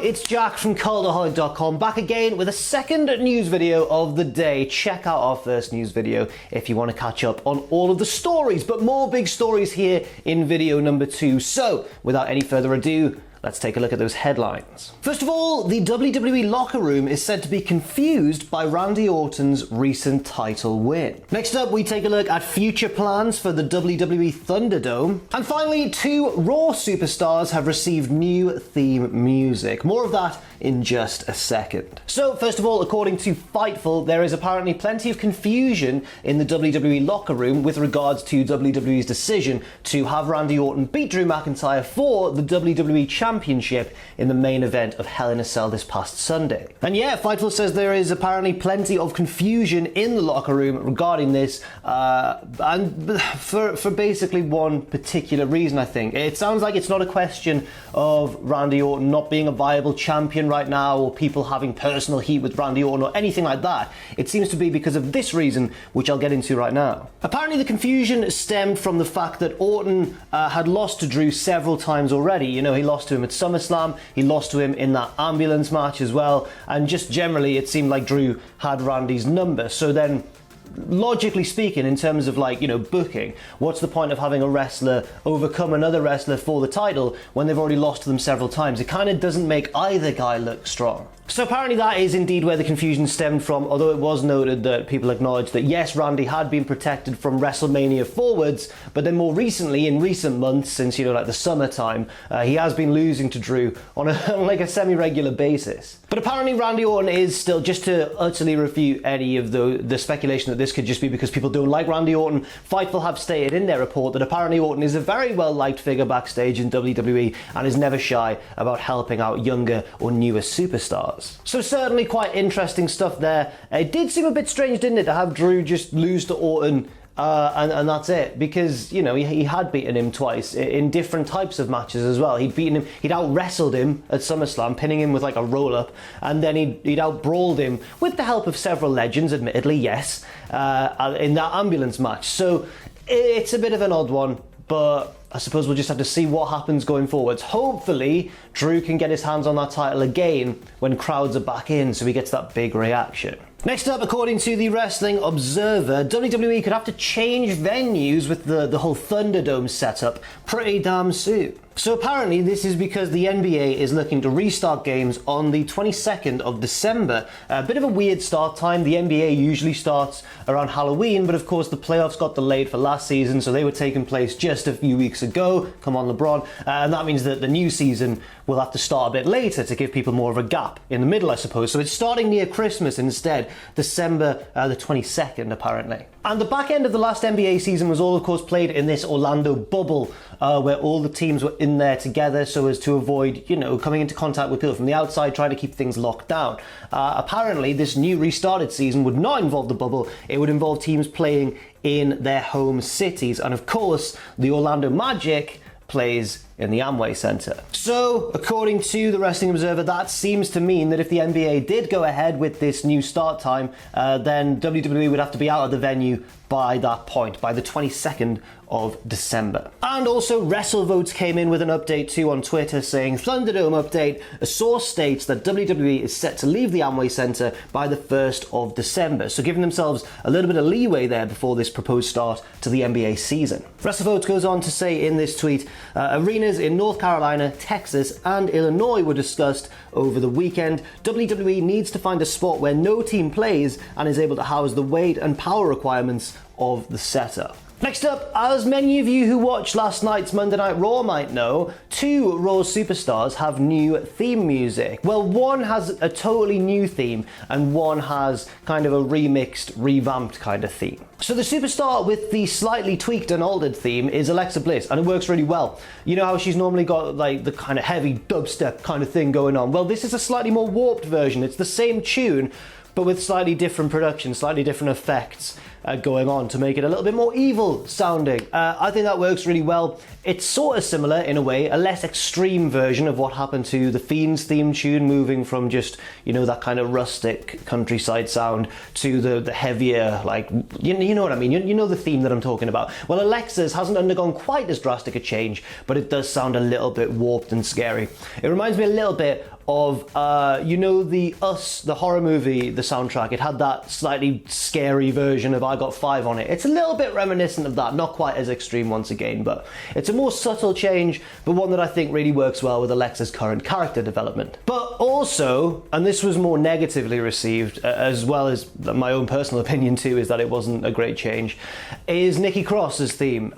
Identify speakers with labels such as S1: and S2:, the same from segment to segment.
S1: it's Jack from Cultaholic.com, back again with a second news video of the day. Check out our first news video if you want to catch up on all of the stories, but more big stories here in video number 2. So, without any further ado, let's take a look at those headlines. First of all, the WWE locker room is said to be confused by Randy Orton's recent title win. Next up, we take a look at future plans for the WWE ThunderDome. And finally, 2 Raw Superstars have received new theme music. More of that in just a second. So, first of all, according to Fightful, there is apparently plenty of confusion in the WWE locker room with regards to WWE's decision to have Randy Orton beat Drew McIntyre for the WWE Championship in the main event of Hell in a Cell this past Sunday. And yeah, Fightful says there is apparently plenty of confusion in the locker room regarding this, and for basically one particular reason, I think. It sounds like it's not a question of Randy Orton not being a viable champion right now, or people having personal heat with Randy Orton or anything like that. It seems to be because of this reason, which I'll get into right now. Apparently the confusion stemmed from the fact that Orton had lost to Drew several times already. You know, he lost to him at SummerSlam, he lost to him in that ambulance match as well, and just generally it seemed like Drew had Randy's number. So then, logically speaking, in terms of booking, what's the point of having a wrestler overcome another wrestler for the title when they've already lost to them several times? It kind of doesn't make either guy look strong. So apparently that is indeed where the confusion stemmed from, although it was noted that people acknowledged that yes, Randy had been protected from WrestleMania forwards, but then more recently, in recent months, since like the summertime, he has been losing to Drew on a semi-regular basis. But apparently Randy Orton is still, just to utterly refute any of the speculation that this could just be because people don't like Randy Orton, Fightful have stated in their report that apparently Orton is a very well-liked figure backstage in WWE and is never shy about helping out younger or newer superstars. So certainly quite interesting stuff there. It did seem a bit strange, didn't it, to have Drew just lose to Orton and that's it, because he had beaten him twice in different types of matches as well. He'd out wrestled him at SummerSlam, pinning him with like a roll up, and then he'd out brawled him with the help of several legends, admittedly, yes, in that ambulance match. So it's a bit of an odd one, but I suppose we'll just have to see what happens going forwards. Hopefully, Drew can get his hands on that title again when crowds are back in, so he gets that big reaction. Next up, according to the Wrestling Observer, WWE could have to change venues with the whole ThunderDome setup pretty damn soon. So apparently this is because the NBA is looking to restart games on the 22nd of December. A bit of a weird start time. The NBA usually starts around Halloween, but of course the playoffs got delayed for last season, so they were taking place just a few weeks ago. Come on, LeBron. And that means that the new season will have to start a bit later to give people more of a gap in the middle, I suppose. So it's starting near Christmas instead, December the 22nd, apparently. And the back end of the last NBA season was all, of course, played in this Orlando bubble, where all the teams were in there together so as to avoid, coming into contact with people from the outside, trying to keep things locked down. Apparently, this new restarted season would not involve the bubble. It would involve teams playing in their home cities. And of course, the Orlando Magic plays in the Amway Center. So, according to the Wrestling Observer, that seems to mean that if the NBA did go ahead with this new start time, then WWE would have to be out of the venue by that point, by the 22nd of December. And also, WrestleVotes came in with an update too on Twitter saying, ThunderDome update, a source states that WWE is set to leave the Amway Center by the 1st of December. So giving themselves a little bit of leeway there before this proposed start to the NBA season. WrestleVotes goes on to say in this tweet, arenas in North Carolina, Texas, and Illinois were discussed over the weekend. WWE needs to find a spot where no team plays and is able to house the weight and power requirements of the setup. Next up, as many of you who watched last night's Monday Night Raw might know, 2 Raw Superstars have new theme music. Well, one has a totally new theme and one has kind of a remixed, revamped kind of theme. So the superstar with the slightly tweaked and altered theme is Alexa Bliss, and it works really well. You know how she's normally got like the kind of heavy dubstep kind of thing going on? Well, this is a slightly more warped version. It's the same tune, but with slightly different production, slightly different effects going on to make it a little bit more evil sounding. I think that works really well. It's sort of similar in a way, a less extreme version of what happened to the Fiend's theme tune, moving from just, that kind of rustic countryside sound to the heavier, like, you know what I mean? You know the theme that I'm talking about. Well, Alexa's hasn't undergone quite as drastic a change, but it does sound a little bit warped and scary. It reminds me a little bit of, you know, the Us, the horror movie, the soundtrack. It had that slightly scary version of I Got Five on it. It's a little bit reminiscent of that, not quite as extreme once again, but it's a more subtle change, but one that I think really works well with Alexa's current character development. But also, and this was more negatively received, as well as my own personal opinion too, is that it wasn't a great change, is Nikki Cross's theme.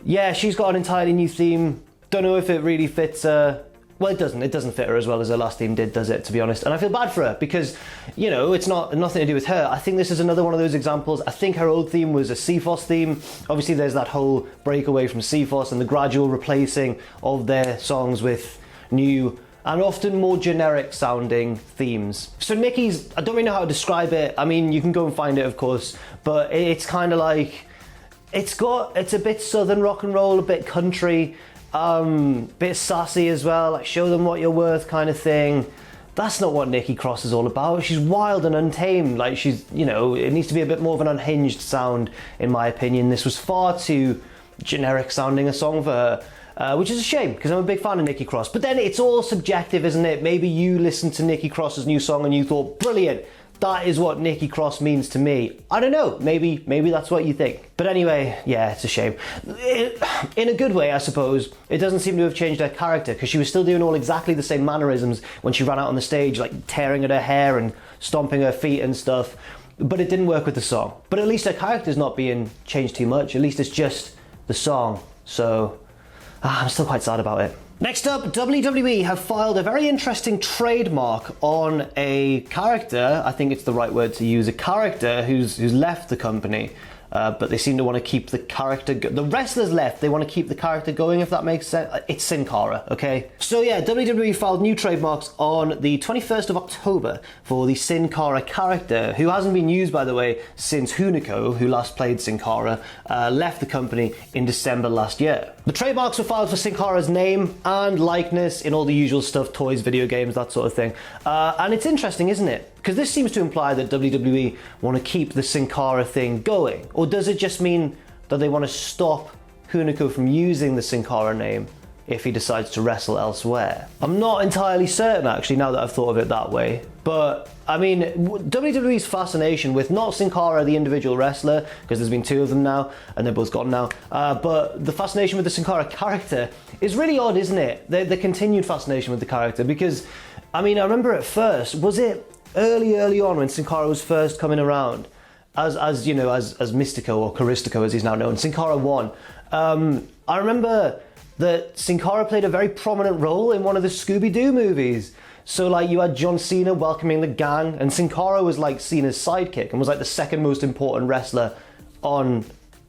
S1: Yeah, she's got an entirely new theme. Don't know if it really fits her. Well, it doesn't fit her as well as her last theme did, does it, to be honest? And I feel bad for her because, you know, it's nothing to do with her. I think this is another one of those examples. I think her old theme was a CFOS theme. Obviously, there's that whole breakaway from CFOS and the gradual replacing of their songs with new and often more generic sounding themes. So Nikki's, I don't really know how to describe it. I mean, you can go and find it, of course, but it's kind of like, it's a bit southern rock and roll, a bit country, bit sassy as well, like show them what you're worth kind of thing. That's not what Nikki Cross is all about. She's wild and untamed. Like, she's, you know, it needs to be a bit more of an unhinged sound, in my opinion. This was far too generic sounding a song for her, which is a shame because I'm a big fan of Nikki Cross. But then it's all subjective, isn't it? Maybe you listened to Nikki Cross's new song and you thought, brilliant, that is what Nikki Cross means to me. I don't know, maybe that's what you think. But anyway, yeah, it's a shame. In a good way, I suppose. It doesn't seem to have changed her character because she was still doing all exactly the same mannerisms when she ran out on the stage, like tearing at her hair and stomping her feet and stuff. But it didn't work with the song. But at least her character's not being changed too much. At least it's just the song. So I'm still quite sad about it. Next up, WWE have filed a very interesting trademark on a character, I think it's the right word to use, a character who's left the company. But they seem to want to keep the character, the wrestlers left, they want to keep the character going, if that makes sense. It's Sin Cara, okay? So yeah, WWE filed new trademarks on the 21st of October for the Sin Cara character, who hasn't been used, by the way, since Hunico, who last played Sin Cara, left the company in December last year. The trademarks were filed for Sin Cara's name and likeness in all the usual stuff, toys, video games, that sort of thing. And it's interesting, isn't it? Because this seems to imply that WWE want to keep the Sin Cara thing going. Or does it just mean that they want to stop Hunico from using the Sin Cara name if he decides to wrestle elsewhere? I'm not entirely certain, actually, now that I've thought of it that way. But, I mean, WWE's fascination with not Sin Cara, the individual wrestler, because there's been two of them now, and they're both gone now, but the fascination with the Sin Cara character is really odd, isn't it? The continued fascination with the character, because, I mean, I remember at first, was it early on when Sin Cara was first coming around, as you know, as Mystico or Caristico as he's now known, Sin Cara 1. I remember that Sin Cara played a very prominent role in one of the Scooby-Doo movies. So like you had John Cena welcoming the gang, and Sin Cara was like Cena's sidekick and was like the second most important wrestler on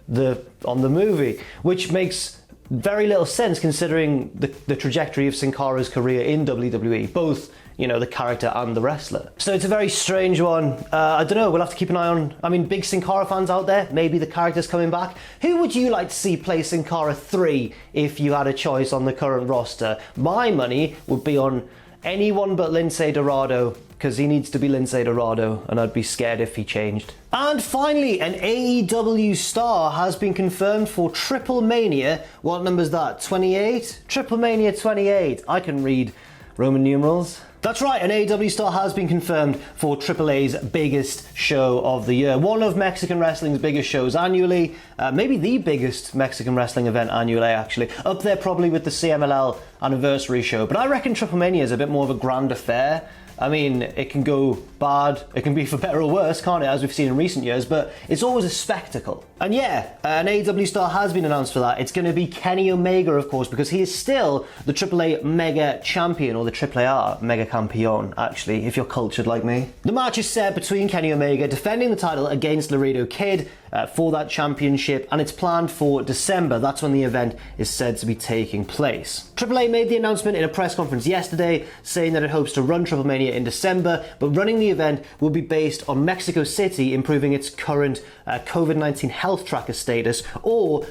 S1: the movie, which makes very little sense considering the trajectory of Sin Cara's career in WWE, both, you know, the character and the wrestler. So it's a very strange one. I don't know, we'll have to keep an eye on. I mean, big Sin Cara fans out there, maybe the character's coming back. Who would you like to see play Sin Cara 3 if you had a choice on the current roster? My money would be on anyone but Lince Dorado, because he needs to be Lince Dorado, and I'd be scared if he changed. And finally, an AEW star has been confirmed for Triple Mania. What number's that? 28? Triple Mania 28. I can read Roman numerals. That's right, an AEW star has been confirmed for AAA's biggest show of the year. One of Mexican wrestling's biggest shows annually. Maybe the biggest Mexican wrestling event annually, actually. Up there probably with the CMLL anniversary show. But I reckon Triple Mania is a bit more of a grand affair. I mean, it can go bad, it can be for better or worse, can't it, as we've seen in recent years, but it's always a spectacle. And yeah, an AEW star has been announced for that. It's going to be Kenny Omega, of course, because he is still the AAA Mega Champion, or the AAA Mega Campeon, actually, if you're cultured like me. The match is set between Kenny Omega defending the title against Laredo Kid for that championship, and it's planned for December. That's when the event is said to be taking place. AAA made the announcement in a press conference yesterday, saying that it hopes to run Triple Mania in December, but running the event will be based on Mexico City improving its current COVID-19 health tracker status, or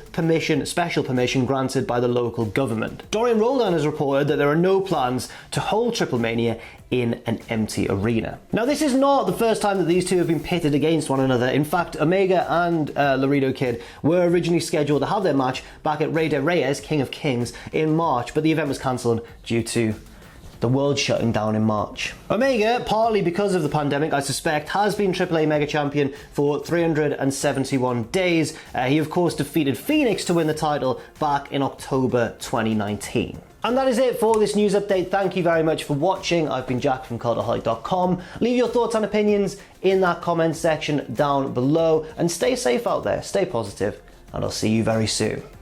S1: special permission granted by the local government. Dorian Roldan has reported that there are no plans to hold Triple Mania in an empty arena. Now, this is not the first time that these two have been pitted against one another. In fact, Omega and Laredo Kid were originally scheduled to have their match back at Rey de Reyes, King of Kings, in March, but the event was cancelled due to the world shutting down in March. Omega, partly because of the pandemic, I suspect, has been AAA Mega Champion for 371 days. He of course defeated Phoenix to win the title back in October 2019. And that is it for this news update. Thank you very much for watching. I've been Jack from Cultaholic.com. Leave your thoughts and opinions in that comment section down below, and stay safe out there, stay positive, and I'll see you very soon.